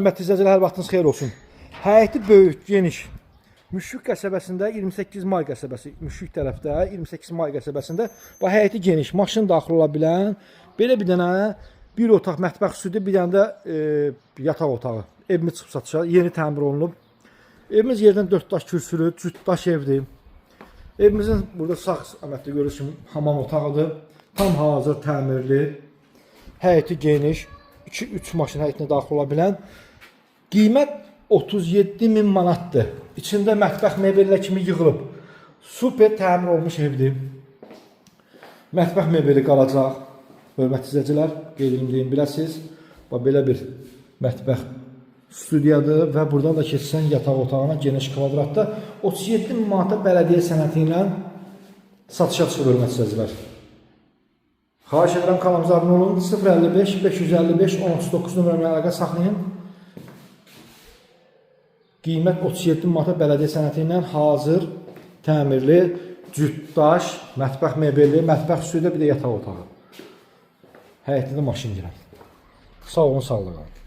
Hörmətli izləyicilər, hər vaxtınız xeyir olsun. Həyəti böyük, geniş. Müşfiq qəsəbəsində 28 may qəsəbəsi, Müşfiq tərəfdə 28 may qəsəbəsində bu həyəti geniş, maşın daxil ola bilən belə bir dənə bir otaq mətbəx stüdiyo, bir dənə də yataq otağı. Evimiz çıxıb satışa, yeni təmir olunub. Evimiz yerdən 4 daş kürsülü, cütdaş evdir. Evimizin burada sağ əmətdə görürsün hamam otağıdır. Tam hazır təmirli. Həyəti geniş. 2-3 maşın həyətinə daxil ola bilən. Qiymət 37.000 manatdır. İçində mətbəx mebellər kimi yığılıb. Super təmir olmuş evdir. Mətbəx mebeli qalacaq. Hörmətli izləyicilər, qeyd deyim biləsiniz. Belə bir mətbəx studiyadır və buradan da keçsən yataq otağına geniş kvadratda 37.000 manata bələdiyyə sənəti ilə satışa çıxır. Hörmətli izləyicilər, xahiş edirəm kanalımıza abunə olun. 055 555 1039 nömrəmə əlaqə saxlayın. Qiymət 37 manata bələdiyyə sənəti ilə hazır, təmirli, cütdaş, mətbəx mebeli, mətbəx stüdiyo, bir də yataq otağı. Həyətdə də maşın girən. Sağ olun, sağlığa.